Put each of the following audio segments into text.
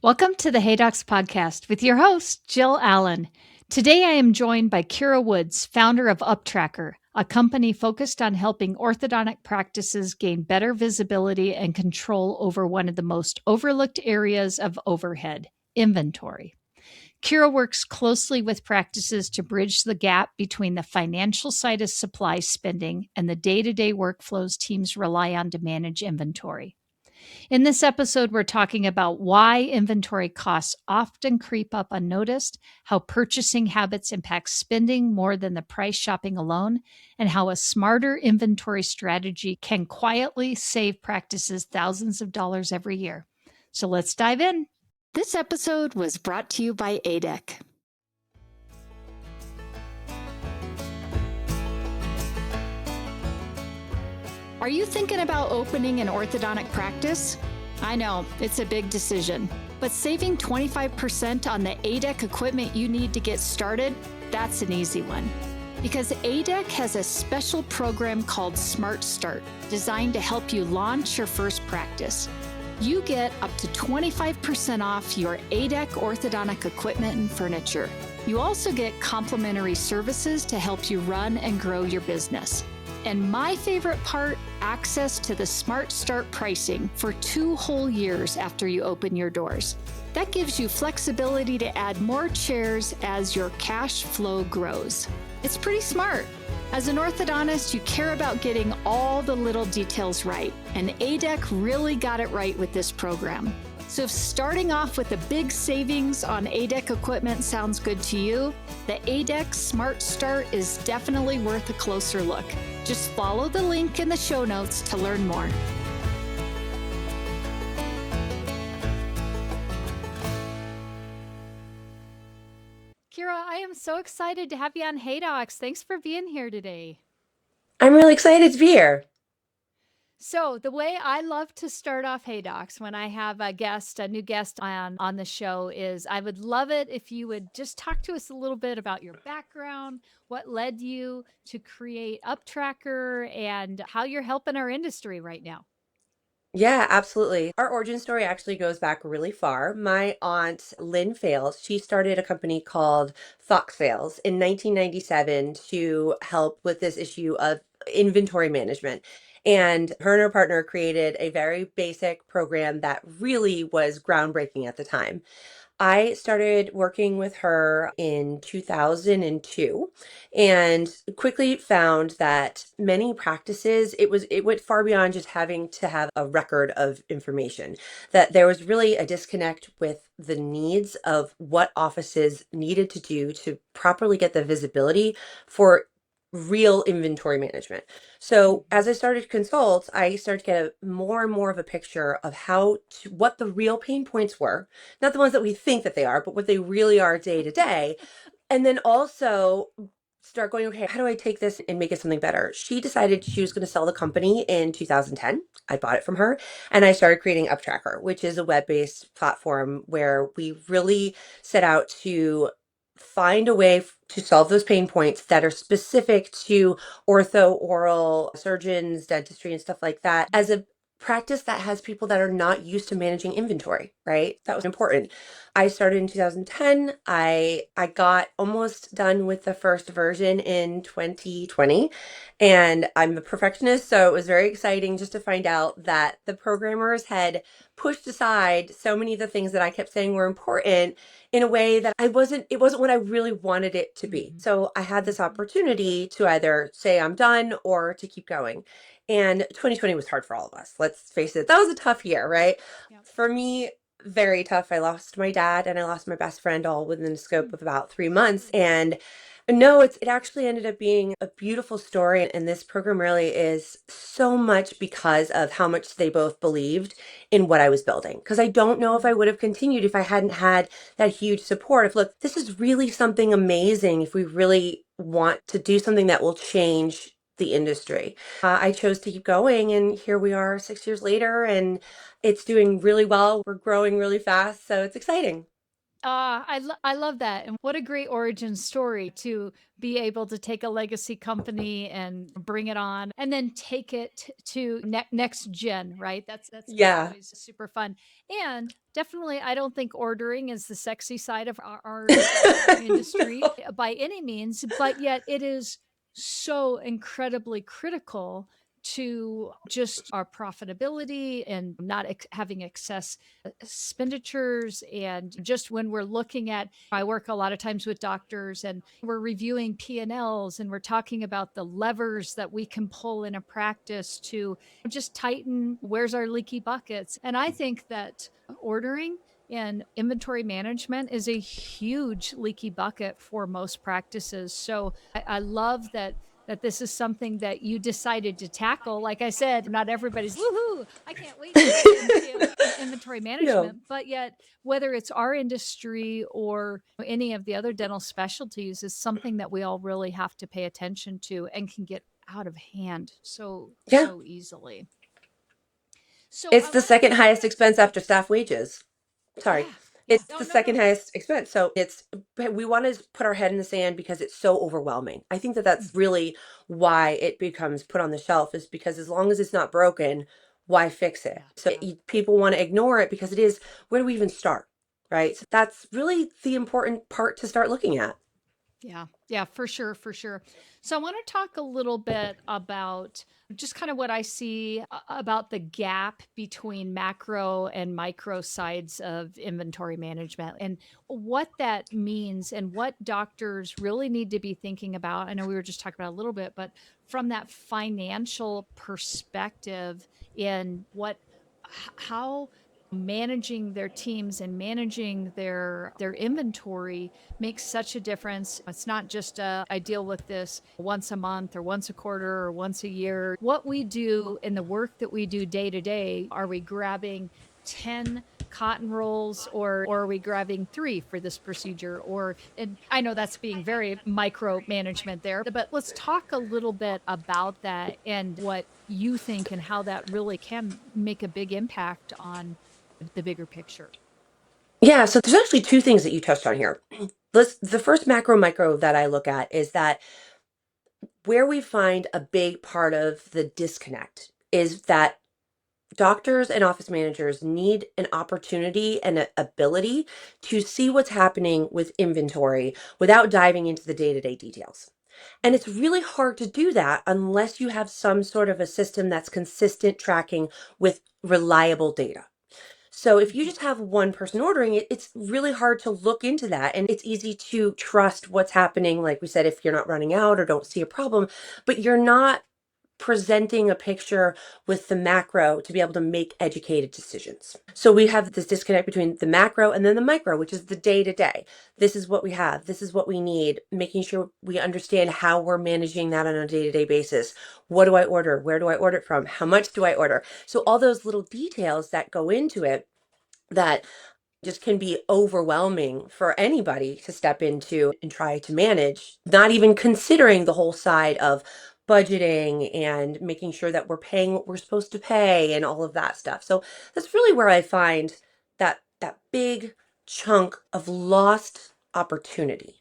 Welcome to the Hey Docs podcast with your host, Jill Allen. Today I am joined by Kira Woods, founder of UpTracker, a company focused on helping orthodontic practices gain better visibility and control over one of the most overlooked areas of overhead, inventory. Kira works closely with practices to bridge the gap between the financial side of supply spending and the day-to-day workflows teams rely on to manage inventory. In this episode, we're talking about why inventory costs often creep up unnoticed, how purchasing habits impact spending more than the price shopping alone, and how a smarter inventory strategy can quietly save practices thousands of dollars every year. So let's dive in. This episode was brought to you by ADEC. Are you thinking about opening an orthodontic practice? I know, it's a big decision, but saving 25% on the ADEC equipment you need to get started, that's an easy one. Because ADEC has a special program called Smart Start, designed to help you launch your first practice. You get up to 25% off your ADEC orthodontic equipment and furniture. You also get complimentary services to help you run and grow your business. And my favorite part, access to the Smart Start pricing for 2 whole years after you open your doors. That gives you flexibility to add more chairs as your cash flow grows. It's pretty smart. As an orthodontist, you care about getting all the little details right, and ADEC really got it right with this program. So if starting off with a big savings on ADEC equipment sounds good to you, the ADEC Smart Start is definitely worth a closer look. Just follow the link in the show notes to learn more. Kira, I am so excited to have you on Hey Docs. Thanks for being here today. I'm really excited to be here. So the way I love to start off Hey Docs when I have a new guest on the show is I would love it if you would just talk to us a little bit about your background, what led you to create UpTracker, and how you're helping our industry right now. Yeah, absolutely. Our origin story actually goes back really far. My aunt, Lynn Fales, she started a company called Fox Fales in 1997 to help with this issue of inventory management. And her partner created a very basic program that really was groundbreaking at the time. I started working with her in 2002 and quickly found that many practices, it went far beyond just having to have a record of information, that there was really a disconnect with the needs of what offices needed to do to properly get the visibility for real inventory management. So as I started to consult, I started to get more and more of a picture of what the real pain points were, not the ones that we think that they are, but what they really are day to day. And then also start going, okay, how do I take this and make it something better? She decided she was going to sell the company in 2010. I bought it from her and I started creating UpTracker, which is a web-based platform where we really set out to find a way to solve those pain points that are specific to ortho, oral surgeons, dentistry, and stuff like that as a practice that has people that are not used to managing inventory, right? That was important. I started in 2010. I got almost done with the first version in 2020, and I'm a perfectionist, so it was very exciting just to find out that the programmers had pushed aside so many of the things that I kept saying were important in a way that it wasn't what I really wanted it to be. So I had this opportunity to either say I'm done or to keep going. And 2020 was hard for all of us. Let's face it. That was a tough year, right? Yep. For me, very tough. I lost my dad and I lost my best friend all within the scope of about 3 months. And no, it actually ended up being a beautiful story. And this program really is so much because of how much they both believed in what I was building. Because I don't know if I would have continued if I hadn't had that huge support of, look, this is really something amazing if we really want to do something that will change the industry. I chose to keep going, and here we are 6 years later, and it's doing really well. We're growing really fast, so it's exciting. I love that. And what a great origin story to be able to take a legacy company and bring it on and then take it to next gen, right? That's Yeah. always super fun. And definitely, I don't think ordering is the sexy side of our industry No. by any means, but yet it is so incredibly critical to just our profitability and not having excess expenditures. And just when we're looking at, I work a lot of times with doctors and we're reviewing P&Ls and we're talking about the levers that we can pull in a practice to just tighten where's our leaky buckets. And I think that ordering and inventory management is a huge leaky bucket for most practices. So I love that this is something that you decided to tackle. Like I said, not everybody's woohoo, I can't wait to get into inventory No. management, but yet whether it's our industry or any of the other dental specialties is something that we all really have to pay attention to and can get out of hand Yeah. so easily. So It's I the want to second highest expense after staff wages. Sorry. yeah, yeah. It's No, the no, second no. highest expense. So it's, we want to put our head in the sand because it's so overwhelming. I think that that's Mhm. really why it becomes put on the shelf, is because as long as it's not broken, why fix it? Yeah, So yeah. people want to ignore it because it is, where do we even start? Right. So that's really the important part to start looking at. Yeah, yeah, for sure, for sure. So I want to talk a little bit about just kind of what I see about the gap between macro and micro sides of inventory management and what that means and what doctors really need to be thinking about. I know we were just talking about a little bit, but from that financial perspective in how managing their teams and managing their inventory makes such a difference. It's not just I deal with this once a month or once a quarter or once a year. What we do in the work that we do day to day, are we grabbing 10 cotton rolls or are we grabbing 3 for this procedure? Or, and I know that's being very micro management there, but let's talk a little bit about that and what you think and how that really can make a big impact on the bigger picture. Yeah. So there's actually two things that you touched on here. The first macro micro that I look at is that where we find a big part of the disconnect is that doctors and office managers need an opportunity and an ability to see what's happening with inventory without diving into the day-to-day details. And Mm. it's really hard to do that unless you have some sort of a system that's consistent tracking with reliable data. So if you Mhm. just have one person ordering it, it's really hard to look into that. And it's easy to trust what's happening. Like we said, if you're not running out or don't see a problem, but you're not presenting a picture with the macro to be able to make educated decisions. So we have this disconnect between the macro and then the micro, which is the day to day. This is what we have. This is what we need. Making sure we understand how we're managing that on a day to day basis. What do I order? Where do I order it from? How much do I order? So all those little details that go into it that just can be overwhelming for anybody to step into and try to manage, not even considering the whole side of budgeting and making sure that we're paying what we're supposed to pay and all of that stuff. So that's really where I find that big chunk of lost opportunity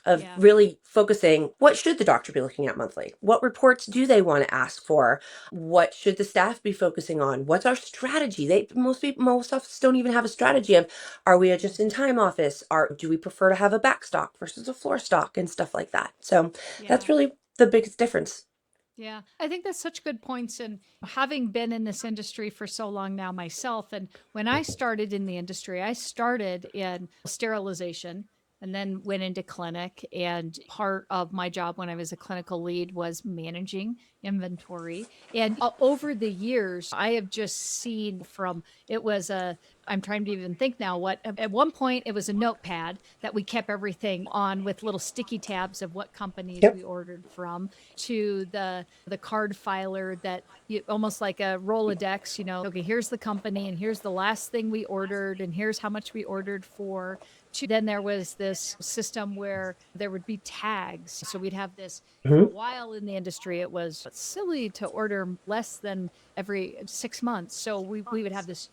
of Yeah. really focusing, what should the doctor be looking at monthly? What reports do they want to ask for? What should the staff be focusing on? What's our strategy? Most offices don't even have a strategy of, are we a just in time office? Do we prefer to have a back stock versus a floor stock and stuff like that? So that's Yeah. really the biggest difference. Yeah, I think that's such good points. And having been in this industry for so long now myself, and when I started in the industry, I started in sterilization and then went into clinic. And part of my job when I was a clinical lead was managing inventory. And over the years, I have just seen from it was a I'm trying to even think now what at one point it was a notepad that we kept everything on with little sticky tabs of what companies Yep. we ordered from to the card filer that you almost like a Rolodex, okay, here's the company and here's the last thing we ordered and here's how much we ordered for. To then there was this system where there would be tags. So we'd have this for a Mhm. while in the industry. It was silly to order less than every 6 months. So we would have this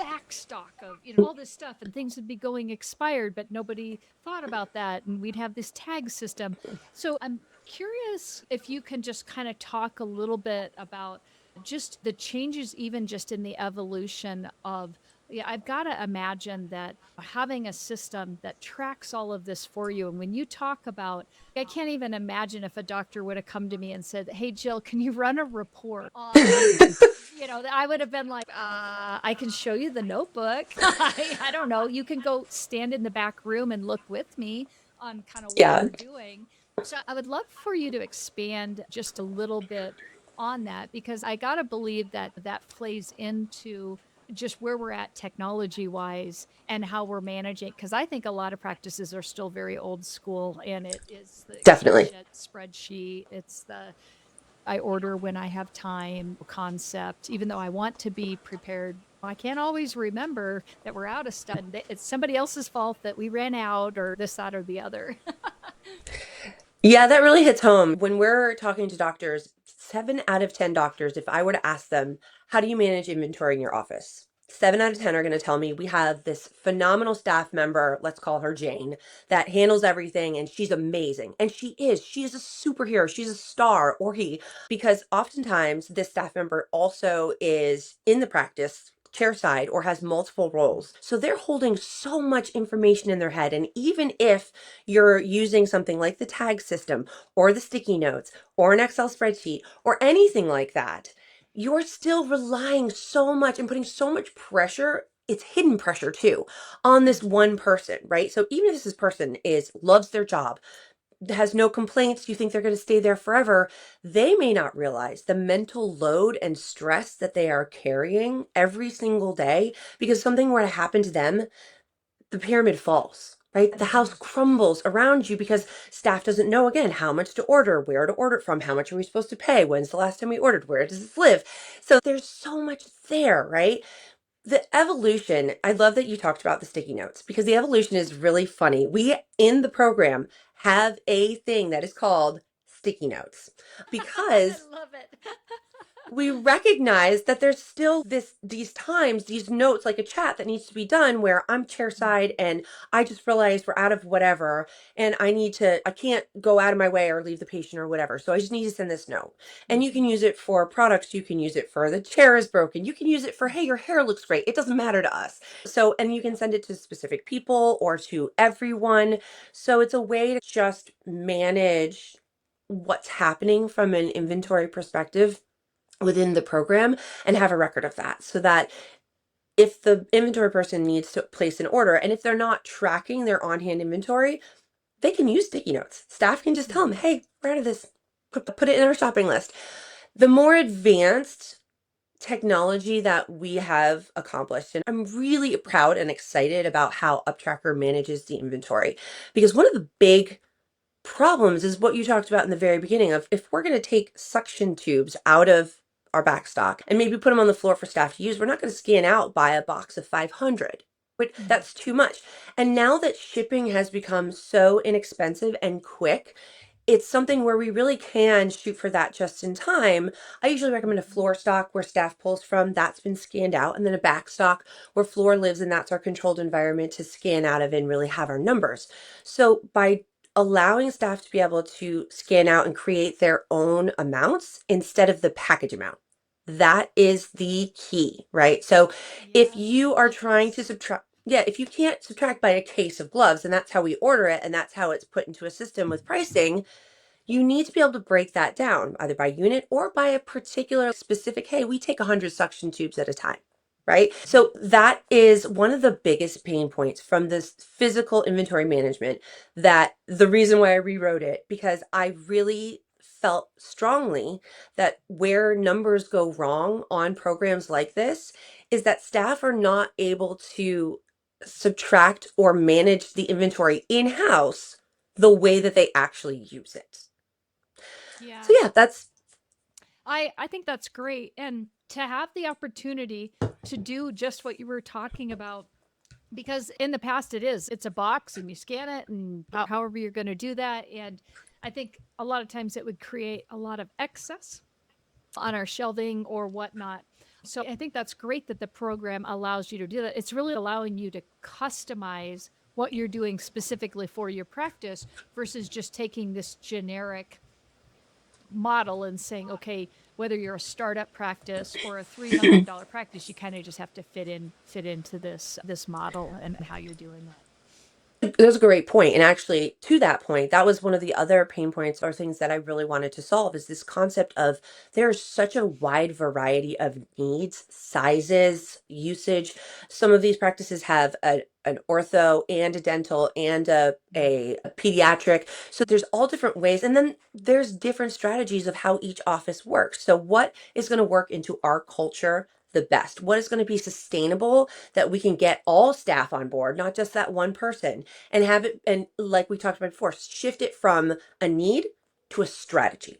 back stock of, all this stuff, and things would be going expired, but nobody thought about that. And we'd have this tag system. So I'm curious if you can just kind of talk a little bit about just the changes, even just in the evolution of, yeah, I've got to imagine that having a system that tracks all of this for you. And when you talk about, I can't even imagine if a doctor would have come to me and said, "Hey, Jill, can you run a report on," I would have been like, I can show you the notebook. I don't know. You can go stand in the back room and look with me on kind of what Yeah, we're doing. So I would love for you to expand just a little bit on that, because I got to believe that that plays into just where we're at technology wise and how we're managing. Because I think a lot of practices are still very old school, and it is the Excel definitely. spreadsheet. It's the I order when I have time concept, even though I want to be prepared. I can't always remember that we're out of stuff. And it's somebody else's fault that we ran out, or this, that, or the other. Yeah, that really hits home. When we're talking to doctors, 7 out of 10 doctors, if I were to ask them, how do you manage inventory in your office? 7 out of 10 are going to tell me we have this phenomenal staff member, let's call her Jane, that handles everything and she's amazing. And she is. She is a superhero. She's a star, or he, because oftentimes this staff member also is in the practice chairside or has multiple roles. So they're holding so much information in their head. And even if you're using something like the tag system or the sticky notes or an Excel spreadsheet or anything like that, you're still relying so much and putting so much pressure. It's hidden pressure too on this one person, right? So even if this person loves their job, has no complaints, you think they're going to stay there forever, they may not realize the mental load and stress that they are carrying every single day because something were to happen to them, the pyramid falls, right? The house crumbles around you because staff doesn't know, again, how much to order, where to order it from, how much are we supposed to pay, when's the last time we ordered, where does this live? So there's so much there, right? The evolution, I love that you talked about the sticky notes because the evolution is really funny. We in the program have a thing that is called sticky notes I because love it. we recognize that there's still these times, these notes, like a chat that needs to be done where I'm chairside and I just realized we're out of whatever and I can't go out of my way or leave the patient or whatever. So I just need to send this note. And you can use it for products, you can use it for the chair is broken, you can use it for, hey, your hair looks great. It doesn't matter to us. So, and you can send it to specific people or to everyone. So it's a way to just manage what's happening from an inventory perspective within the program and have a record of that so that if the inventory person needs to place an order and if they're not tracking their on-hand inventory, they can use sticky notes. Staff can just tell them, hey, we're out of this, put it in our shopping list. The more advanced technology that we have accomplished, and I'm really proud and excited about how UpTracker manages the inventory, because one of the big problems is what you talked about in the very beginning of if we're going to take suction tubes out of our back stock and maybe put them on the floor for staff to use, we're not going to scan out buy a box of 500. But that's too much. And now that shipping has become so inexpensive and quick, it's something where we really can shoot for that just in time. I usually recommend a floor stock where staff pulls from, that's been scanned out, and then a back stock where floor lives and that's our controlled environment to scan out of and really have our numbers. So by allowing staff to be able to scan out and create their own amounts instead of the package amount, that is the key, right? So if you are trying to subtract, yeah, if you can't subtract by a case of gloves, and that's how we order it, and that's how it's put into a system with pricing, you need to be able to break that down either by unit or by a particular specific, hey, we take 100 suction tubes at a time, right? So that is one of the biggest pain points from this physical inventory management, that the reason why I rewrote it, because I really felt strongly that where numbers go wrong on programs like this is that staff are not able to subtract or manage the inventory in-house the way that they actually use it. Yeah. So yeah, that's I think that's great. And to have the opportunity to do just what you were talking about, because in the past it's a box and you scan it, and however you're going to do that. And I think a lot of times it would create a lot of excess on our shelving or whatnot. So I think that's great that the program allows you to do that. It's really allowing you to customize what you're doing specifically for your practice versus just taking this generic model and saying, okay, whether you're a startup practice or a $3 million practice, you kind of just have to fit into this model and how you're doing that. That's a great point. And actually, to that point, that was one of the other pain points or things that I really wanted to solve is this concept of there's such a wide variety of needs, sizes, usage. Some of these practices have an ortho and a dental and a pediatric. So there's all different ways. And then there's different strategies of how each office works. So what is going to work into our culture the best? What is going to be sustainable that we can get all staff on board, not just that one person, and have it, and like we talked about before, shift it from a need to a strategy.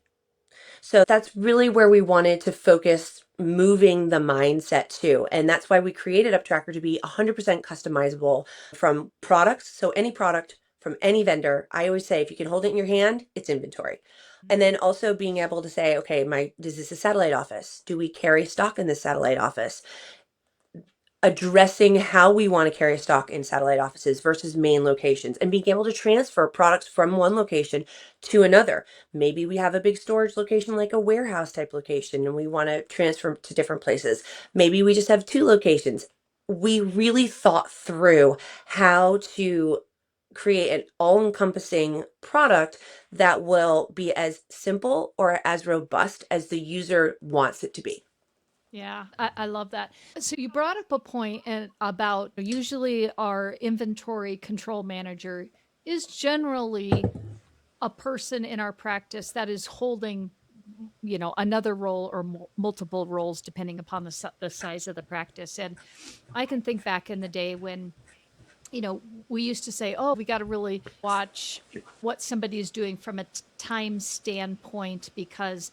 So that's really where we wanted to focus moving the mindset to. And that's why we created UpTracker to be 100% customizable from products. So any product from any vendor, I always say if you can hold it in your hand, it's inventory. And then also being able to say, okay, is this a satellite office? Do we carry stock in this satellite office? Addressing how we want to carry stock in satellite offices versus main locations and being able to transfer products from one location to another. Maybe we have a big storage location like a warehouse type location and we want to transfer to different places. Maybe we just have two locations. We really thought through how to create an all-encompassing product that will be as simple or as robust as the user wants it to be. Yeah, I love that. So you brought up a point about usually our inventory control manager is generally a person in our practice that is holding, another role or multiple roles depending upon the size of the practice. And I can think back in the day when we used to say, oh, we got to really watch what somebody is doing from a time standpoint because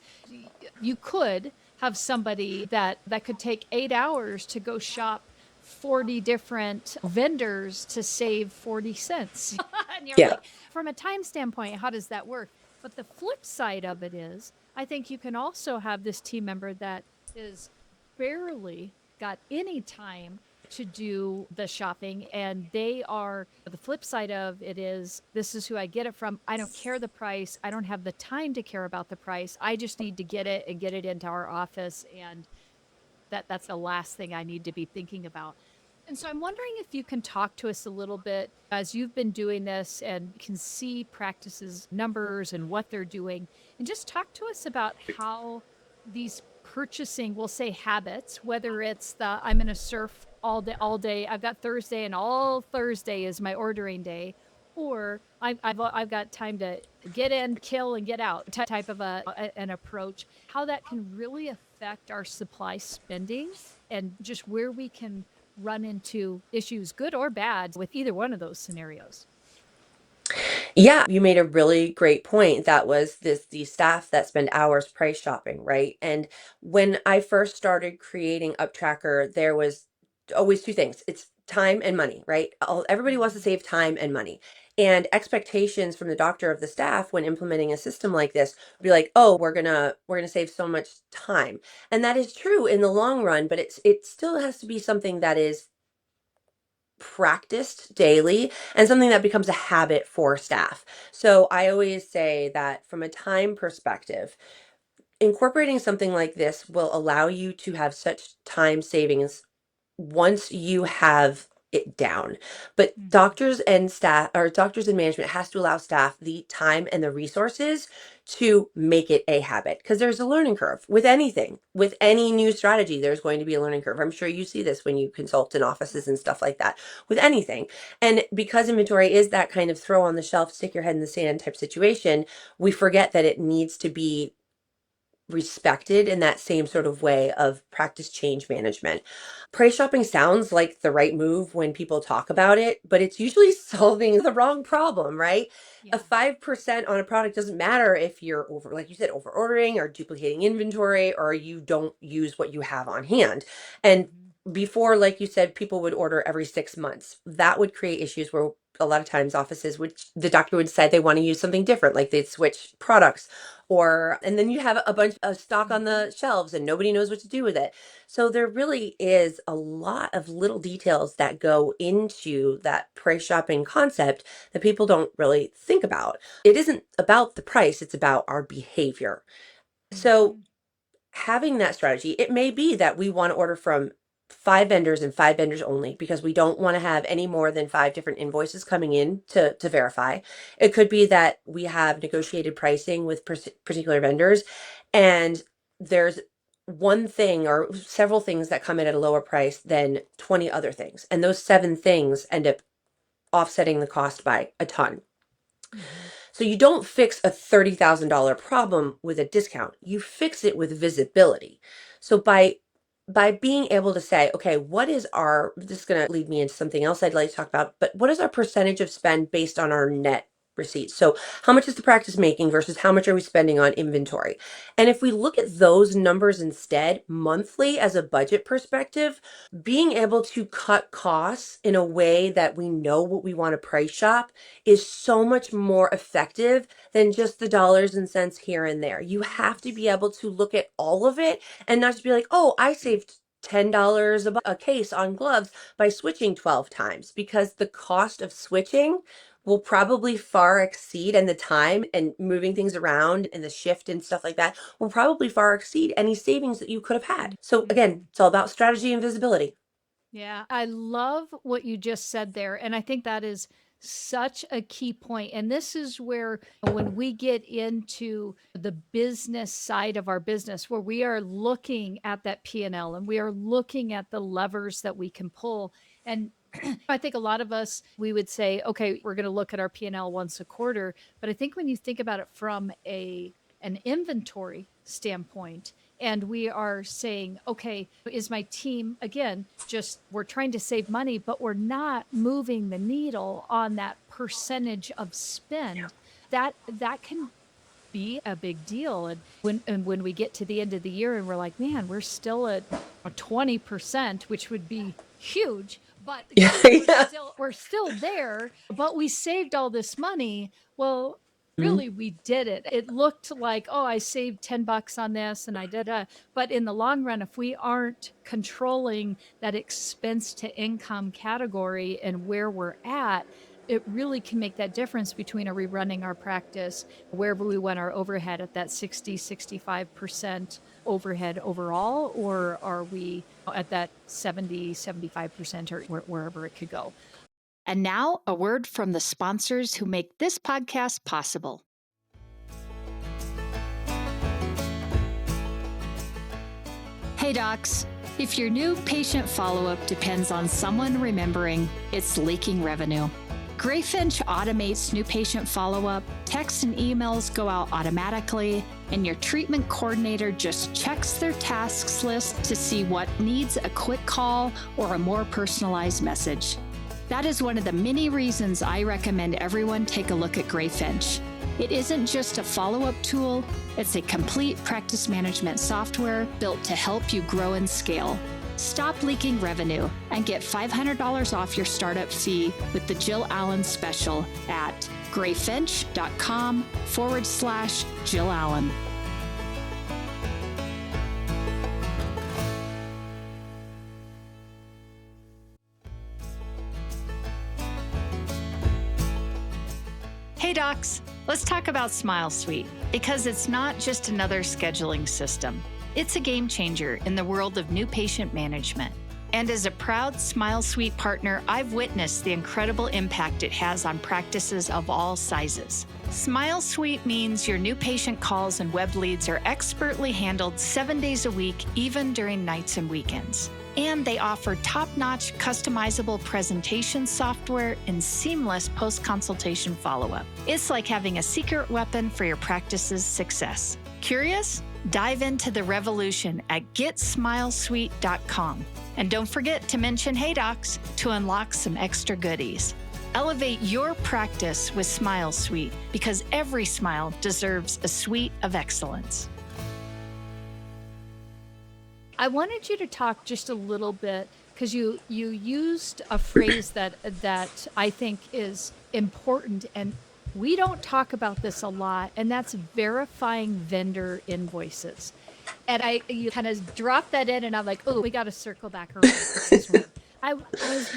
you could have somebody that could take 8 hours to go shop 40 different vendors to save 40 cents. And you're Yeah. like, from a time standpoint, how does that work? But the flip side of it is, I think you can also have this team member that is barely got any time to do the shopping, and they are the flip side of it is this is who I get it from. I don't care the price. I don't have the time to care about the price. I just need to get it and get it into our office, and that's the last thing I need to be thinking about. And so I'm wondering if you can talk to us a little bit as you've been doing this and can see practices numbers and what they're doing, and just talk to us about how these purchasing, we'll say habits, whether it's the I'm going to surf all day. I've got Thursday and all Thursday is my ordering day, or I've got time to get in, kill, and get out type of an approach. How that can really affect our supply spending and just where we can run into issues, good or bad, with either one of those scenarios. Yeah, you made a really great point. That was the staff that spend hours price shopping, right? And when I first started creating UpTracker, there was always two things. It's time and money, right? Everybody wants to save time and money. And expectations from the doctor of the staff when implementing a system like this would be like, "Oh, we're gonna save so much time." And that is true in the long run, but it still has to be something that is practiced daily and something that becomes a habit for staff. So I always say that from a time perspective, incorporating something like this will allow you to have such time savings once you have it down. But doctors and staff or doctors and management has to allow staff the time and the resources to make it a habit because there's a learning curve with anything. With any new strategy, there's going to be a learning curve. I'm sure you see this when you consult in offices and stuff like that with anything. And because inventory is that kind of throw on the shelf, stick your head in the sand type situation, we forget that it needs to be respected in that same sort of way of practice change management. Price shopping sounds like the right move when people talk about it, but it's usually solving the wrong problem, right? Yeah. A 5% on a product doesn't matter if you're over, like you said, over ordering or duplicating inventory or you don't use what you have on hand. And Before, like you said, people would order every 6 months. That would create issues where a lot of times offices would, the doctor would say they want to use something different, like they'd switch products, and then you have a bunch of stock on the shelves and nobody knows what to do with it. So there really is a lot of little details that go into that price shopping concept that people don't really think about. It isn't about the price, it's about our behavior. So having that strategy, it may be that we want to order from 5 vendors and 5 vendors only because we don't want to have any more than 5 different invoices coming in to verify. It could be that we have negotiated pricing with particular vendors, and there's one thing or several things that come in at a lower price than 20 other things. And those 7 things end up offsetting the cost by a ton. So you don't fix a $30,000 problem with a discount. You fix it with visibility. So by being able to say, okay, what is our, this is going to lead me into something else I'd like to talk about, but what is our percentage of spend based on our net receipts? So how much is the practice making versus how much are we spending on inventory? And if we look at those numbers instead monthly as a budget perspective, being able to cut costs in a way that we know what we want to price shop is so much more effective than just the dollars and cents here and there. You have to be able to look at all of it and not just be like, oh, I saved $10 a case on gloves by switching 12 times, because the cost of switching will probably far exceed, and the time and moving things around and the shift and stuff like that will probably far exceed any savings that you could have had. So again, it's all about strategy and visibility. Yeah, I love what you just said there. And I think that is such a key point. And this is where, when we get into the business side of our business, where we are looking at that P&L and we are looking at the levers that we can pull. And I think a lot of us, we would say, okay, we're going to look at our P&L once a quarter. But I think when you think about it from an inventory standpoint, and we are saying, okay, is my team, again, just, we're trying to save money, but we're not moving the needle on that percentage of spend. That can be a big deal. And when we get to the end of the year and we're like, man, we're still at a 20%, which would be huge, but Yeah. we're still there, but we saved all this money. Well, Mhm. really, we did it. It looked like, oh, I saved $10 on this and I did a, but in the long run, if we aren't controlling that expense to income category and where we're at, it really can make that difference between, are we running our practice wherever we want our overhead at that 65% overhead overall, or are we at that 75% or wherever it could go? And now, a word from the sponsors who make this podcast possible. Hey docs, if your new patient follow-up depends on someone remembering, it's leaking revenue. Greyfinch automates new patient follow-up, texts and emails go out automatically, and your treatment coordinator just checks their tasks list to see what needs a quick call or a more personalized message. That is one of the many reasons I recommend everyone take a look at Greyfinch. It isn't just a follow-up tool, it's a complete practice management software built to help you grow and scale. Stop leaking revenue and get $500 off your startup fee with the Jill Allen special at greyfinch.com/Jill Allen. Hey docs, let's talk about Smile Suite, because it's not just another scheduling system. It's a game changer in the world of new patient management. And as a proud Smile Suite partner, I've witnessed the incredible impact it has on practices of all sizes. Smile Suite means your new patient calls and web leads are expertly handled 7 days a week, even during nights and weekends. And they offer top-notch customizable presentation software and seamless post-consultation follow-up. It's like having a secret weapon for your practice's success. Curious? Dive into the revolution at GetSmileSuite.com. And don't forget to mention Hey Docs to unlock some extra goodies. Elevate your practice with Smile Suite, because every smile deserves a suite of excellence. I wanted you to talk just a little bit because you used a phrase that I think is important, and we don't talk about this a lot, and that's verifying vendor invoices. And you kind of dropped that in, and I'm like, oh, we got to circle back around to this one. I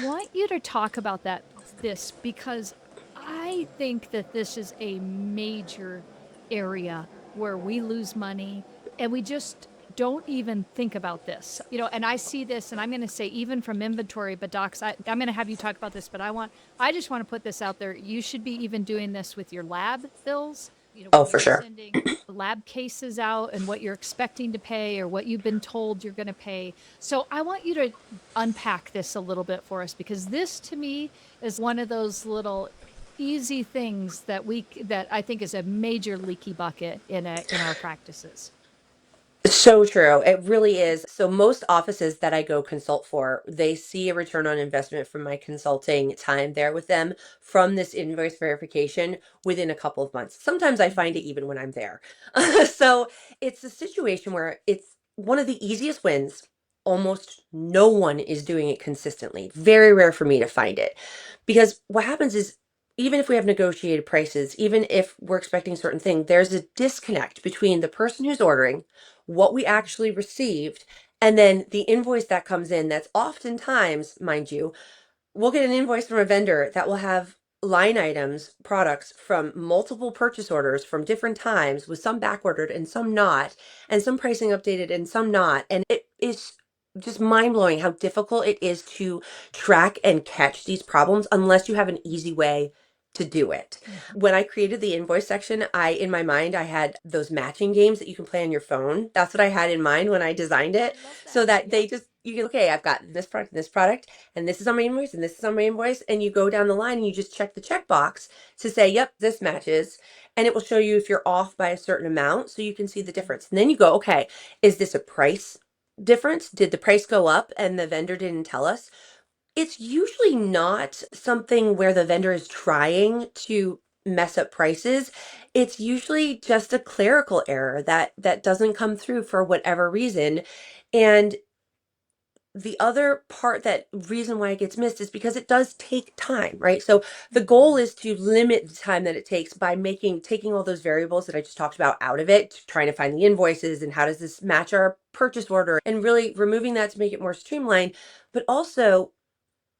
want you to talk about this because I think that this is a major area where we lose money and we just don't even think about this. And I see this, and I'm going to say even from inventory, but docs, I'm going to have you talk about this, but I just want to put this out there. You should be even doing this with your lab bills. Oh, When for you're sure. sending lab cases out and what you're expecting to pay or what you've been told you're going to pay. So I want you to unpack this a little bit for us, because this to me is one of those little easy things that I think is a major leaky bucket in our practices. So true. It really is. So most offices that I go consult for, they see a return on investment from my consulting time there with them from this invoice verification within a couple of months. Sometimes I find it even when I'm there. So it's a situation where it's one of the easiest wins. Almost no one is doing it consistently. Very rare for me to find it. Because what happens is, even if we have negotiated prices, even if we're expecting certain thing, there's a disconnect between the person who's ordering, what we actually received, and then the invoice that comes in. That's oftentimes, mind you, we'll get an invoice from a vendor that will have line items, products from multiple purchase orders from different times, with some back ordered and some not, and some pricing updated and some not. And it is just mind blowing how difficult it is to track and catch these problems unless you have an easy way to do it. When I created the invoice section, in my mind, I had those matching games that you can play on your phone. That's what I had in mind when I designed it. So that you can, okay, I've got this product, and this is on my invoice, and this is on my invoice. And you go down the line and you just check the checkbox to say, yep, this matches. And it will show you if you're off by a certain amount, so you can see the difference. And then you go, okay, is this a price difference? Did the price go up and the vendor didn't tell us? It's usually not something where the vendor is trying to mess up prices. It's usually just a clerical error that doesn't come through for whatever reason. And the other part, that reason why it gets missed, is because it does take time, right? So the goal is to limit the time that it takes by taking all those variables that I just talked about out of it, trying to find the invoices and how does this match our purchase order, and really removing that to make it more streamlined. But also,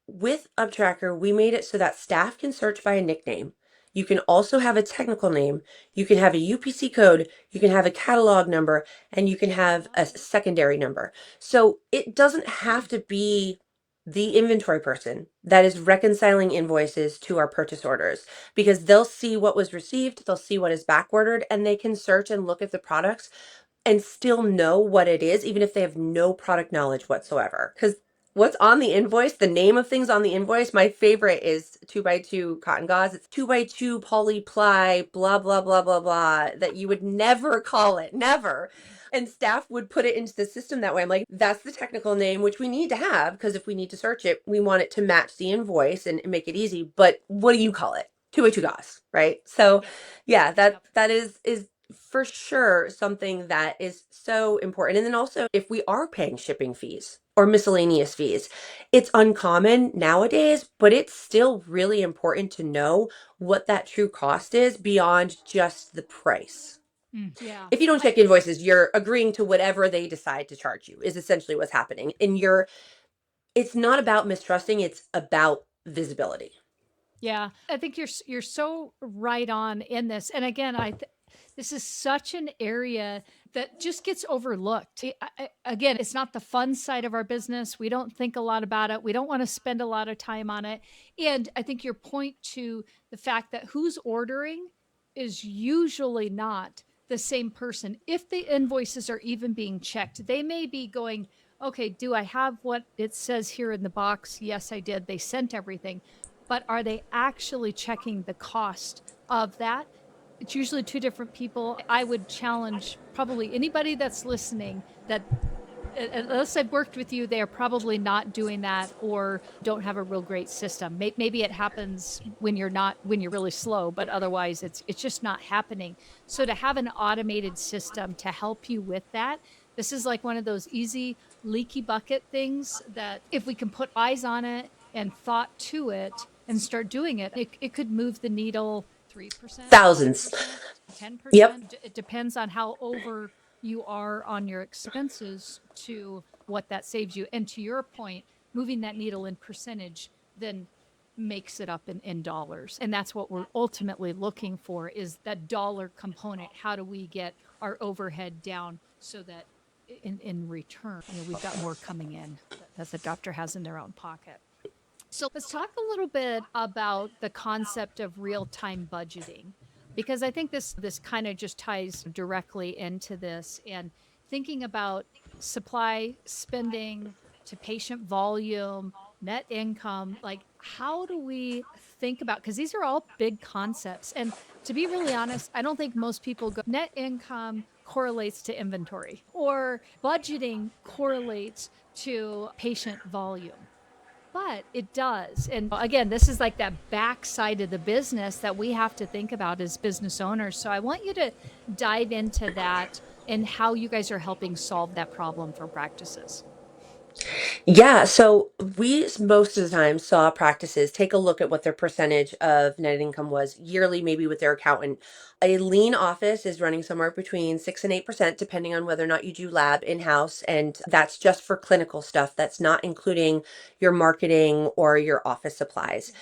with UpTracker, we made it so that staff can search by a nickname. You can also have a technical name. You can have a UPC code. You can have a catalog number, and you can have a secondary number. So it doesn't have to be the inventory person that is reconciling invoices to our purchase orders, because they'll see what was received, they'll see what is back ordered, and they can search and look at the products and still know what it is, even if they have no product knowledge whatsoever. Because what's on the invoice, the name of things on the invoice, my favorite is 2x2 cotton gauze. It's 2x2 poly ply, blah, blah, blah, blah, blah, that you would never call it, never. And staff would put it into the system that way. I'm like, that's the technical name, which we need to have, because if we need to search it, we want it to match the invoice and make it easy. But what do you call it? 2x2 gauze, right? So yeah, that is for sure something that is so important. And then also, if we are paying shipping fees or miscellaneous fees, it's uncommon nowadays, but it's still really important to know what that true cost is beyond just the price. Yeah. If you don't check invoices, you're agreeing to whatever they decide to charge you, is essentially what's happening. And it's not about mistrusting, it's about visibility. Yeah, I think you're so right on in this. And again, this is such an area that just gets overlooked. Again, it's not the fun side of our business. We don't think a lot about it. We don't want to spend a lot of time on it. And I think your point to the fact that who's ordering is usually not the same person. If the invoices are even being checked, they may be going, okay, do I have what it says here in the box? Yes, I did. They sent everything. But are they actually checking the cost of that? It's usually two different people. I would challenge probably anybody that's listening that unless I've worked with you, they are probably not doing that or don't have a real great system. Maybe it happens when you're really slow, but otherwise it's just not happening. So to have an automated system to help you with that, this is like one of those easy leaky bucket things that if we can put eyes on it and thought to it and start doing it, it could move the needle 3%, Thousands. 5%, Yep. 10%. It depends on how over you are on your expenses to what that saves you. And to your point, moving that needle in percentage then makes it up in dollars. And that's what we're ultimately looking for is that dollar component. How do we get our overhead down so that in return, we've got more coming in that the doctor has in their own pocket. So let's talk a little bit about the concept of real-time budgeting, because I think this kind of just ties directly into this and thinking about supply spending to patient volume, net income, like how do we think about, because these are all big concepts. And to be really honest, I don't think most people go net income correlates to inventory or budgeting correlates to patient volume. But it does. And again, this is like that backside of the business that we have to think about as business owners. So I want you to dive into that and how you guys are helping solve that problem for practices. Yeah, so we most of the time saw practices take a look at what their percentage of net income was yearly, maybe with their accountant. A lean office is running somewhere between 6 and 8%, depending on whether or not you do lab in-house. And that's just for clinical stuff. That's not including your marketing or your office supplies.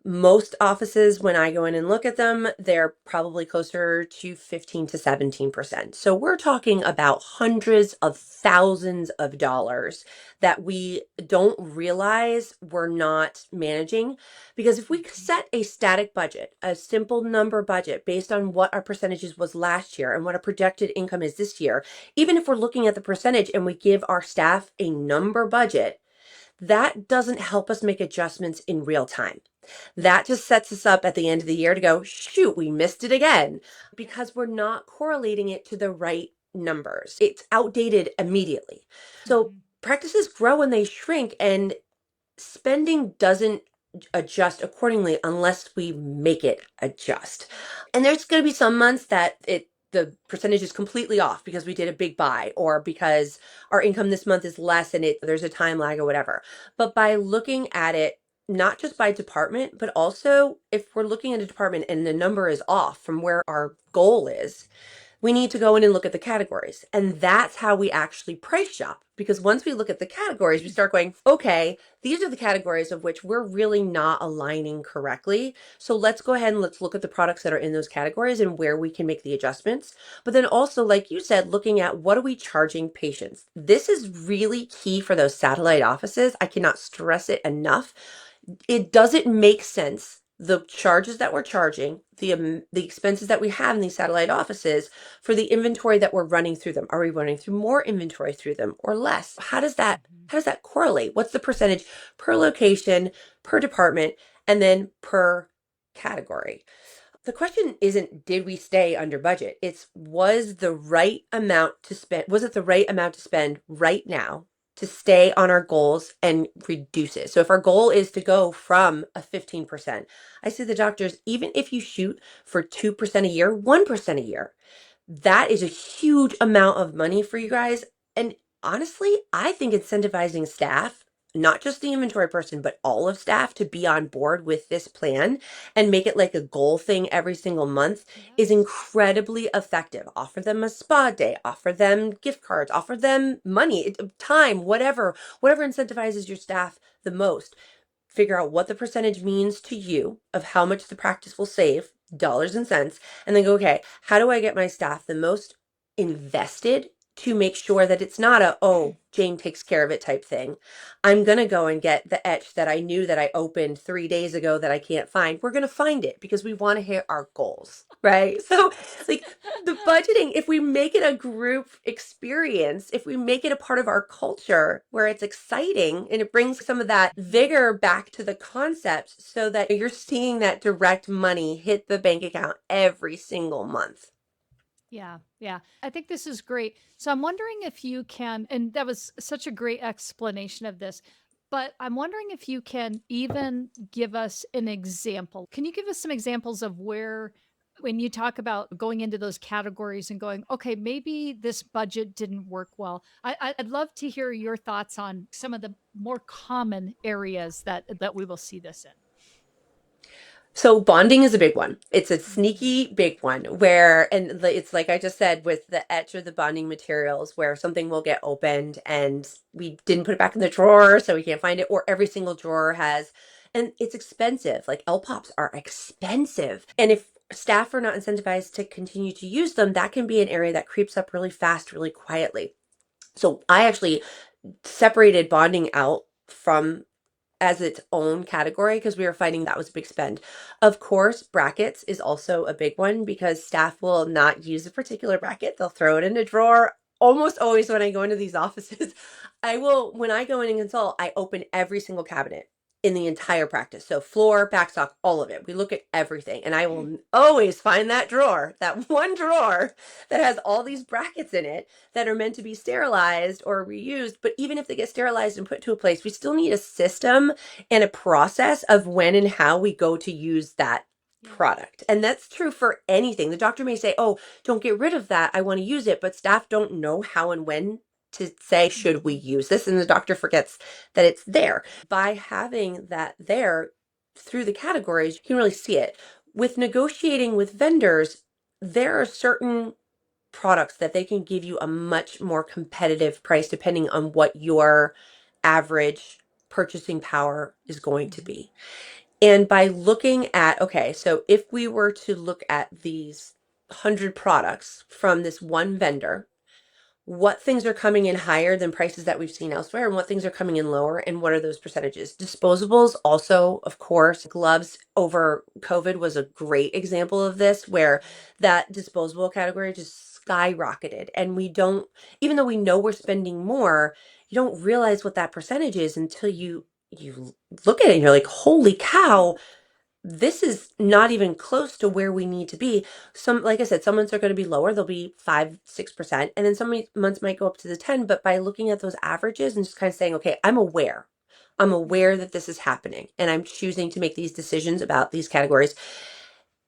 Most offices, when I go in and look at them, they're probably closer to 15 to 17%. So we're talking about hundreds of thousands of dollars that we don't realize we're not managing. Because if we set a static budget, a simple number budget based on what our percentages was last year and what our projected income is this year, even if we're looking at the percentage and we give our staff a number budget, that doesn't help us make adjustments in real time. That just sets us up at the end of the year to go, shoot, we missed it again, because we're not correlating it to the right numbers. It's outdated immediately. So practices grow and they shrink, and spending doesn't adjust accordingly unless we make it adjust. And there's going to be some months that the percentage is completely off because we did a big buy or because our income this month is less and there's a time lag or whatever. But by looking at it not just by department, but also if we're looking at a department and the number is off from where our goal is, we need to go in and look at the categories. And that's how we actually price shop. Because once we look at the categories, we start going, okay, these are the categories of which we're really not aligning correctly. So let's go ahead and let's look at the products that are in those categories and where we can make the adjustments. But then also, like you said, looking at what are we charging patients? This is really key for those satellite offices. I cannot stress it enough. It doesn't make sense, the charges that we're charging, the expenses that we have in these satellite offices for the inventory that we're running through them. Are we running through more inventory through them or less? How does that correlate? What's the percentage per location, per department, and then per category? The question isn't did we stay under budget? It's was it the right amount to spend right now to stay on our goals and reduce it. So if our goal is to go from a 15%, I say the doctors, even if you shoot for 2% a year, 1% a year, that is a huge amount of money for you guys. And honestly, I think incentivizing staff, not just the inventory person, but all of staff to be on board with this plan and make it like a goal thing every single month is incredibly effective. Offer them a spa day, offer them gift cards, offer them money, time, whatever incentivizes your staff the most. Figure out what the percentage means to you of how much the practice will save, dollars and cents, and then go, okay, how do I get my staff the most invested to make sure that it's not a, oh, Jane takes care of it type thing. I'm going to go and get the etch that I knew that I opened 3 days ago that I can't find. We're going to find it because we want to hit our goals, right? So like the budgeting, if we make it a group experience, if we make it a part of our culture where it's exciting and it brings some of that vigor back to the concept so that you're seeing that direct money hit the bank account every single month. Yeah, yeah. I think this is great. So I'm wondering if you can, and that was such a great explanation of this, but I'm wondering if you can even give us an example. Can you give us some examples of where When you talk about going into those categories and going, okay, maybe this budget didn't work well. I'd love to hear your thoughts on some of the more common areas that we will see this in. So bonding is a big one. It's a Mhm. sneaky big one where, and it's like I just said with the etch or the bonding materials, where something will get opened and we didn't put it back in the drawer, so we can't find it, or every single drawer has, and it's expensive. Like L-pops are expensive. And if staff are not incentivized to continue to use them, that can be an area that creeps up really fast, really quietly. So I actually separated bonding out from as its own category because we were finding that was a big spend. Of course, brackets is also a big one because staff will not use a particular bracket. They'll throw it in a drawer. Almost always when I go into these offices, when I go in and consult, I open every single cabinet in the entire practice. So floor, backstock, all of it. We look at everything and I will always find that drawer, that one drawer that has all these brackets in it that are meant to be sterilized or reused. But even if they get sterilized and put to a place, we still need a system and a process of when and how we go to use that product. And that's true for anything. The doctor may say, oh, don't get rid of that. I want to use it. But staff don't know how and when to say, should we use this? And the doctor forgets that it's there. By having that there through the categories, you can really see it. With negotiating with vendors, there are certain products that they can give you a much more competitive price depending on what your average purchasing power is going to be. And by looking at, okay, so if we were to look at these 100 products from this one vendor, what things are coming in higher than prices that we've seen elsewhere and what things are coming in lower and what are those percentages? Disposables also, of course, gloves over COVID was a great example of this where that disposable category just skyrocketed and we don't, even though we know we're spending more, you don't realize what that percentage is until you look at it and you're like, holy cow, this is not even close to where we need to be. Some, like I said, some months are going to be lower. They'll be 5-6%. And then some months might go up to the 10, but by looking at those averages and just kind of saying, okay, I'm aware that this is happening and I'm choosing to make these decisions about these categories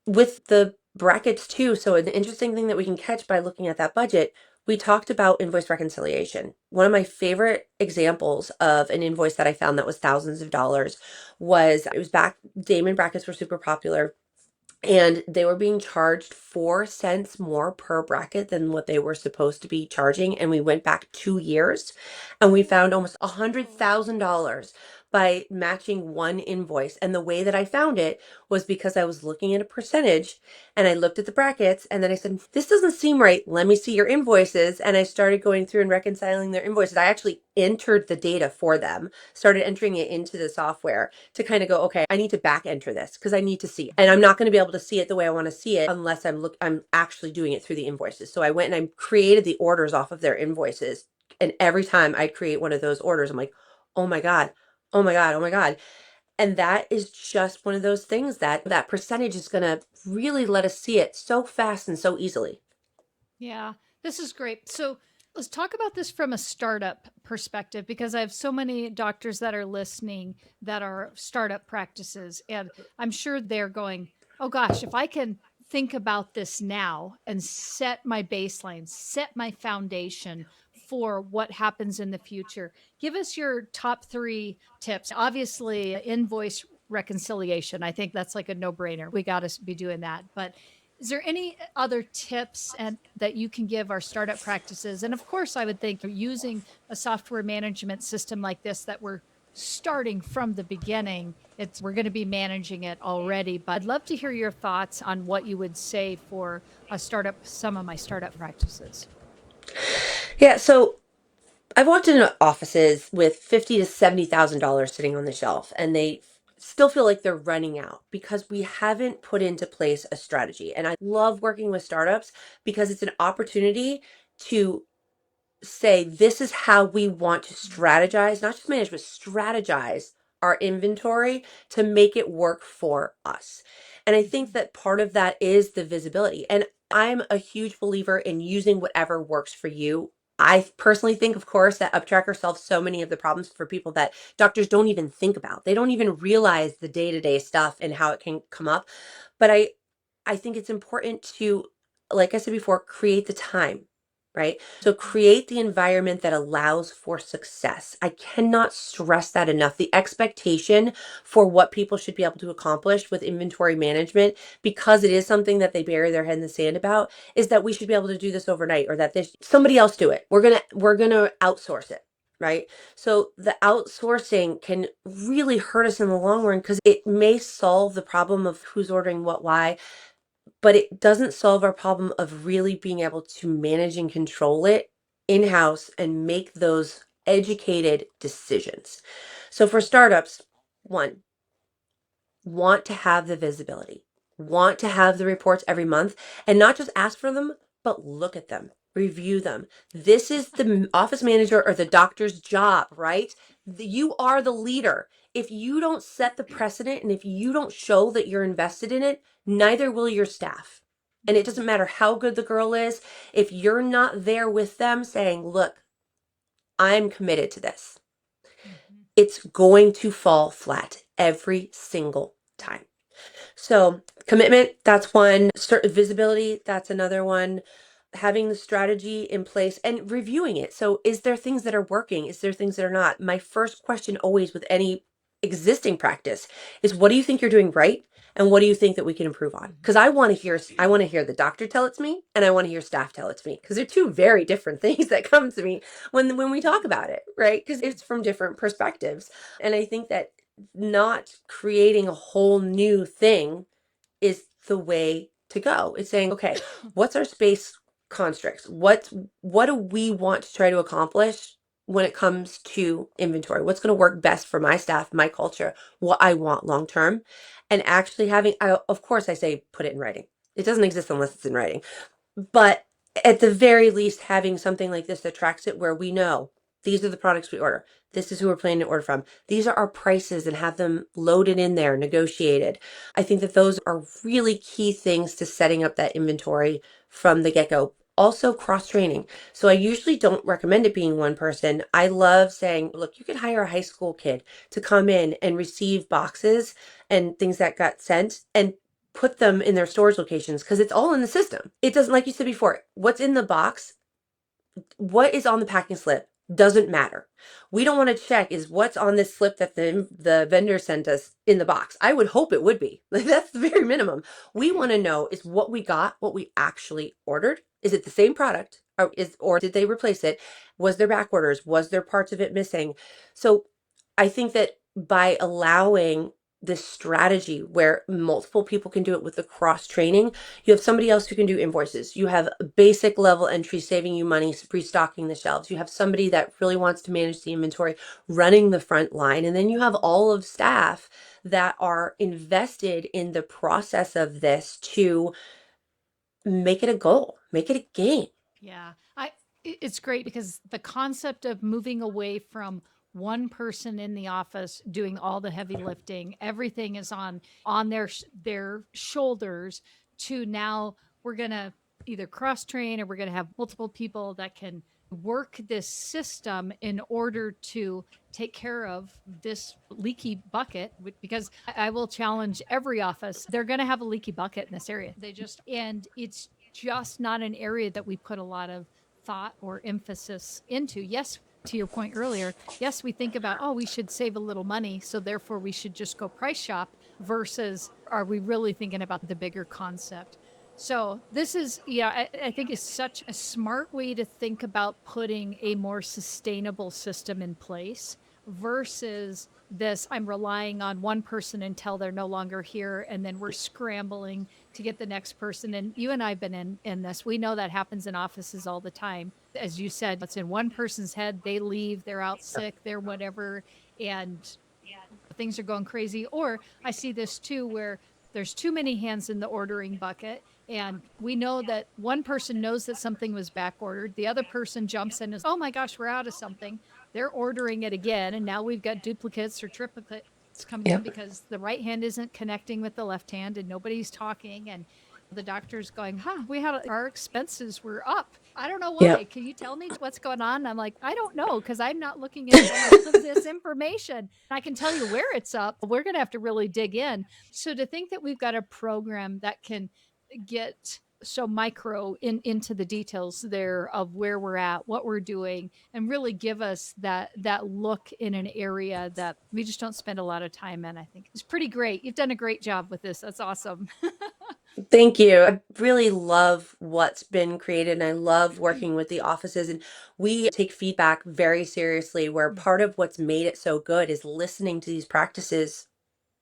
with the brackets too. So an interesting thing that we can catch by looking at that budget, we talked about invoice reconciliation. One of my favorite examples of an invoice that I found that was thousands of dollars was, it was back, Damon brackets were super popular and they were being charged 4 cents more per bracket than what they were supposed to be charging. And we went back 2 years and we found almost $100,000 by matching one invoice. And the way that I found it was because I was looking at a percentage and I looked at the brackets and then I said, this doesn't seem right. Let me see your invoices. And I started going through and reconciling their invoices. I actually entered the data for them, started entering it into the software to kind of go, okay, I need to back enter this because I need to see it. And I'm not going to be able to see it the way I want to see it unless I'm actually doing it through the invoices. So I went and I created the orders off of their invoices. And every time I create one of those orders, I'm like, oh my God, oh my God, oh my God. And that is just one of those things that percentage is going to really let us see it so fast and so easily. Yeah, this is great. So let's talk about this from a startup perspective because I have so many doctors that are listening that are startup practices. And I'm sure they're going, oh gosh, if I can think about this now and set my baseline, set my foundation for what happens in the future. Give us your top 3 tips. Obviously, invoice reconciliation. I think that's like a no brainer. We got to be doing that. But is there any other tips and that you can give our startup practices? And of course, I would think using a software management system like this that we're starting from the beginning, we're going to be managing it already. But I'd love to hear your thoughts on what you would say for a startup, some of my startup practices. Yeah, so I've walked into offices with $50,000 to $70,000 sitting on the shelf, and they still feel like they're running out because we haven't put into place a strategy. And I love working with startups because it's an opportunity to say, this is how we want to strategize, not just manage, but strategize our inventory to make it work for us. And I think that part of that is the visibility. And I'm a huge believer in using whatever works for you. I personally think, of course, that UpTracker solves so many of the problems for people that doctors don't even think about. They don't even realize the day-to-day stuff and how it can come up. But I I think it's important to, like I said before, create the time, right? So create the environment that allows for success. I cannot stress that enough. The expectation for what people should be able to accomplish with inventory management, because it is something that they bury their head in the sand about, is that we should be able to do this overnight, or that this somebody else do it. We're gonna outsource it. Right. So the outsourcing can really hurt us in the long run, because it may solve the problem of who's ordering what, why, but it doesn't solve our problem of really being able to manage and control it in-house and make those educated decisions. So for startups, one, want to have the visibility, want to have the reports every month, and not just ask for them, but look at them, review them. This is the office manager or the doctor's job, right? You are the leader. If you don't set the precedent and if you don't show that you're invested in it, neither will your staff. And it doesn't matter how good the girl is, if you're not there with them saying, look, I'm committed to this, it's going to fall flat every single time. So commitment, that's one. Visibility, that's another one. Having the strategy in place and reviewing it. So is there things that are working? Is there things that are not? My first question always with any existing practice is, what do you think you're doing right? And what do you think that we can improve on? Because I want to hear the doctor tell it to me, and I want to hear staff tell it to me, because they're two very different things that come to me when we talk about it, right? Because it's from different perspectives. And I think that not creating a whole new thing is the way to go. It's saying, okay, what's our space constructs? What do we want to try to accomplish when it comes to inventory? What's going to work best for my staff, my culture, what I want long term? And actually having, of course, I say put it in writing. It doesn't exist unless it's in writing. But at the very least, having something like this that tracks it, where we know these are the products we order. This is who we're planning to order from. These are our prices, and have them loaded in there, negotiated. I think that those are really key things to setting up that inventory from the get-go. Also, cross training. So I usually don't recommend it being one person. I love saying, look, you could hire a high school kid to come in and receive boxes and things that got sent and put them in their storage locations, because it's all in the system. It doesn't, like you said before, what's in the box, what is on the packing slip doesn't matter. We don't want to check is what's on this slip that the vendor sent us in the box. I would hope it would be. Like, that's the very minimum. We want to know is what we got, what we actually ordered. Is it the same product, or did they replace it? Was there back orders? Was there parts of it missing? So I think that by allowing this strategy where multiple people can do it with the cross training, you have somebody else who can do invoices. You have basic level entry saving you money, restocking the shelves. You have somebody that really wants to manage the inventory, running the front line. And then you have all of staff that are invested in the process of this to make it a goal, make it a game. Yeah. It's great because the concept of moving away from one person in the office doing all the heavy lifting, everything is on their shoulders, to now we're going to either cross train, or we're going to have multiple people that can work this system in order to take care of this leaky bucket. Because I will challenge every office, they're going to have a leaky bucket in this area. And it's just not an area that we put a lot of thought or emphasis into. Yes, to your point earlier, yes, we think about, oh, we should save a little money, so therefore we should just go price shop, versus are we really thinking about the bigger concept? So this is, yeah, I think is such a smart way to think about putting a more sustainable system in place, versus this, I'm relying on one person until they're no longer here, and then we're scrambling to get the next person. And you and I have been in this. We know that happens in offices all the time. As you said, it's in one person's head. They leave, they're out sick, they're whatever, and things are going crazy. Or I see this too, where there's too many hands in the ordering bucket. And we know that one person knows that something was back ordered. The other person jumps in and is, oh my gosh, we're out of something. They're ordering it again. And now we've got duplicates or triplicates coming in, because the right hand isn't connecting with the left hand and nobody's talking. And the doctor's going, our expenses were up. I don't know why. Yep. Can you tell me what's going on? I'm like, I don't know, because I'm not looking at all of this information. I can tell you where it's up. We're going to have to really dig in. So to think that we've got a program that can get so micro into the details there of where we're at, what we're doing, and really give us that look in an area that we just don't spend a lot of time in. I think it's pretty great. You've done a great job with this. That's awesome. Thank you. I really love what's been created and I love working with the offices. And we take feedback very seriously, where part of what's made it so good is listening to these practices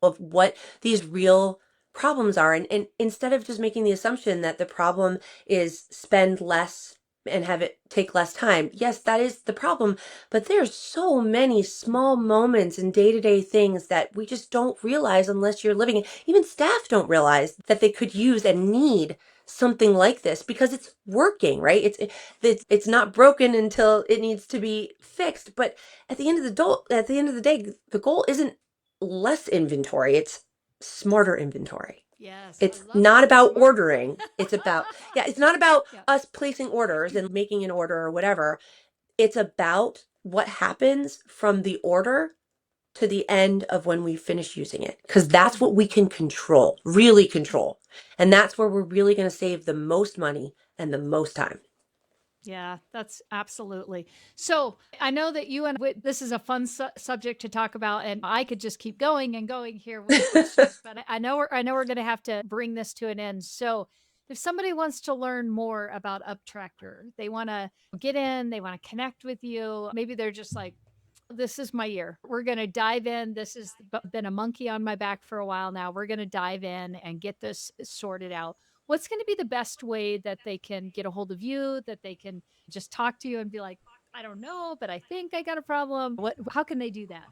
of what these real problems are. And instead of just making the assumption that the problem is spend less and have it take less time. Yes, that is the problem, but there's so many small moments and day-to-day things that we just don't realize unless you're living it. Even staff don't realize that they could use and need something like this because it's working, right? It's not broken until it needs to be fixed. But at the end of the day, the goal isn't less inventory, it's smarter inventory. Yes, I It's love not that. about Smart. ordering. It's about, yeah, it's not about Yeah. us placing orders and making an order or whatever. It's about what happens from the order to the end of when we finish using it. Because that's what we can control, really control. And that's where we're really going to save the most money and the most time. Yeah, that's absolutely. So I know that you and this is a fun subject to talk about, and I could just keep going and going here with questions, but I know we're going to have to bring this to an end. So if somebody wants to learn more about UpTracker, they want to get in, they want to connect with you. Maybe they're just like, this is my year. We're going to dive in. This has been a monkey on my back for a while now. We're going to dive in and get this sorted out. What's going to be the best way that they can get a hold of you, that they can just talk to you and be like, I don't know, but I think I got a problem? How can they do that?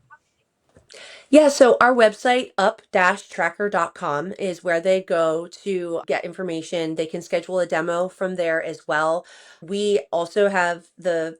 Yeah, so our website, up-tracker.com, is where they go to get information. They can schedule a demo from there as well. We also have the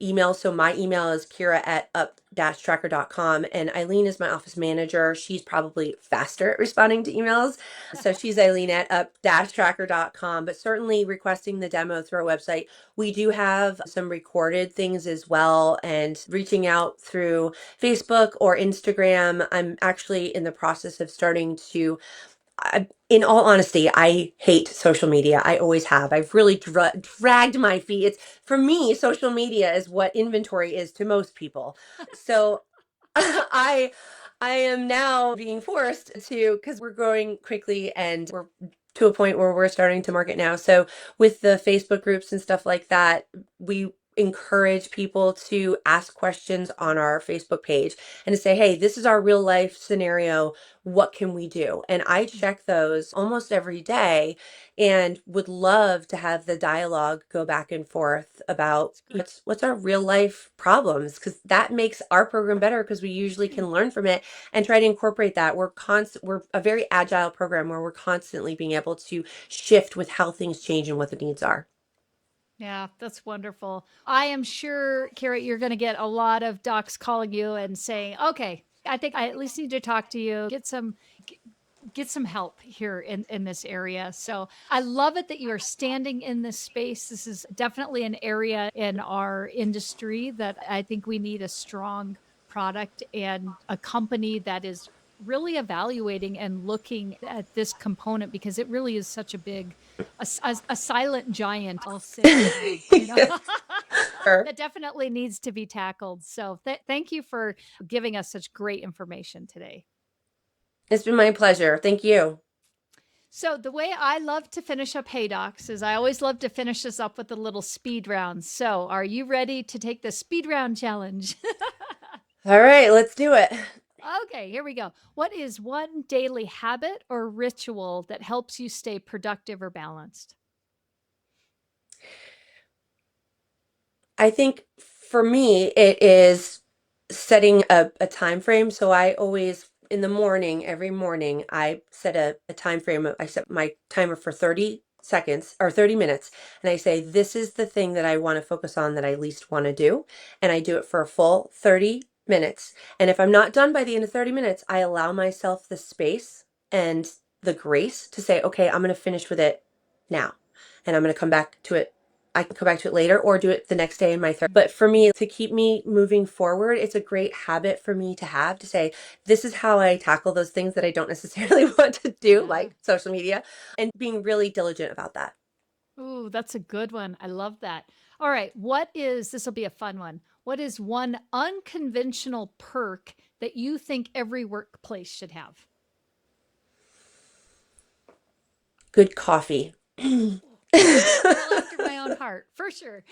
email. So my email is Kira at up-tracker.com, and Eileen is my office manager. She's probably faster at responding to emails. So she's Eileen at up-tracker.com, but certainly requesting the demo through our website. We do have some recorded things as well, and reaching out through Facebook or Instagram. I'm actually in the process of starting to, in all honesty, I hate social media. I always have. I've really dragged my feet. It's, for me, social media is what inventory is to most people. So I I am now being forced to, because we're growing quickly and we're to a point where we're starting to market now. So with the Facebook groups and stuff like that, we encourage people to ask questions on our Facebook page and to say, hey, this is our real life scenario. What can we do? And I check those almost every day and would love to have the dialogue go back and forth about what's our real life problems, because that makes our program better, because we usually can learn from it and try to incorporate that. We're a very agile program where we're constantly being able to shift with how things change and what the needs are. Yeah, that's wonderful. I am sure, Carrie, you're going to get a lot of docs calling you and saying, okay, I think I at least need to talk to you, get some help here in this area. So I love it that you are standing in this space. This is definitely an area in our industry that I think we need a strong product and a company that is really evaluating and looking at this component, because it really is such a big, a silent giant, I'll say, Yeah, sure. that definitely needs to be tackled. So thank you for giving us such great information today. It's been my pleasure. Thank you. So the way I love to finish up Hey Docs is I always love to finish this up with a little speed round. So are you ready to take the speed round challenge? All right, let's do it. Okay, here we go. What is one daily habit or ritual that helps you stay productive or balanced? I think for me, it is setting a time frame. So I always, in the morning, every morning, I set a time frame. I set my timer for 30 seconds or 30 minutes. And I say, this is the thing that I want to focus on that I least want to do. And I do it for a full 30 minutes. And if I'm not done by the end of 30 minutes, I allow myself the space and the grace to say, okay, I'm going to finish with it now. And I'm going to come back to it I can come back to it later or do it the next day in my third. But for me, to keep me moving forward, it's a great habit for me to have, to say, this is how I tackle those things that I don't necessarily want to do, like social media, and being really diligent about that. Ooh, that's a good one. I love that. All right. This will be a fun one. What is one unconventional perk that you think every workplace should have? Good coffee. Girl after my own heart, for sure.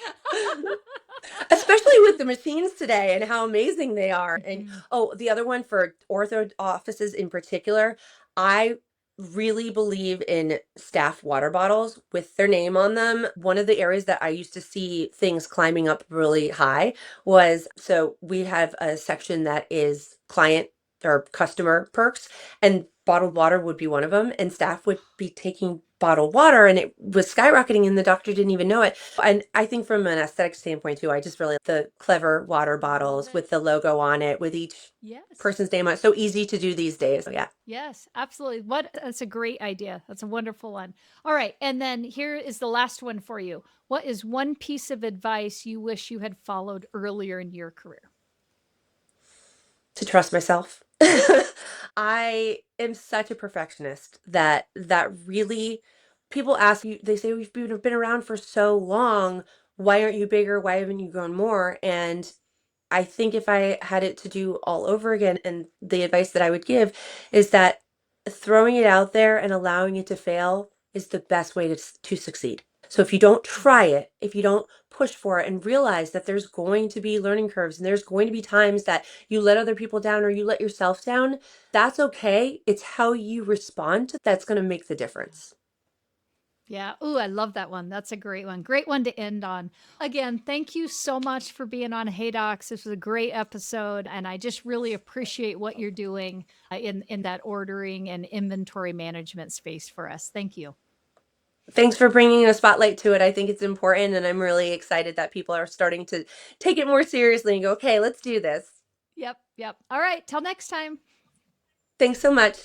Especially with the machines today and how amazing they are. And Mhm. oh, the other one for ortho offices in particular, I really believe in staff water bottles with their name on them. One of the areas that I used to see things climbing up really high was, so we have a section that is client or customer perks, and bottled water would be one of them, and staff would be taking bottled water and it was skyrocketing and the doctor didn't even know it. And I think from an aesthetic standpoint too, I just really the clever water bottles with the logo on it, with each Yes. person's name on it. So easy to do these days. So yeah. Yes, absolutely. That's a great idea. That's a wonderful one. All right. And then here is the last one for you. What is one piece of advice you wish you had followed earlier in your career? To trust myself. I am such a perfectionist that really, people ask you, they say, we've been around for so long. Why aren't you bigger? Why haven't you grown more? And I think if I had it to do all over again, and the advice that I would give is that throwing it out there and allowing it to fail is the best way to succeed. So if you don't try it, if you don't push for it and realize that there's going to be learning curves and there's going to be times that you let other people down or you let yourself down, that's okay. It's how you respond to that's going to make the difference. Yeah. Ooh, I love that one. That's a great one. Great one to end on. Again, thank you so much for being on Hey Docs. This was a great episode, and I just really appreciate what you're doing in that ordering and inventory management space for us. Thank you. Thanks for bringing a spotlight to it. I think it's important, and I'm really excited that people are starting to take it more seriously and go, okay, let's do this. Yep. Yep. All right. Till next time. Thanks so much.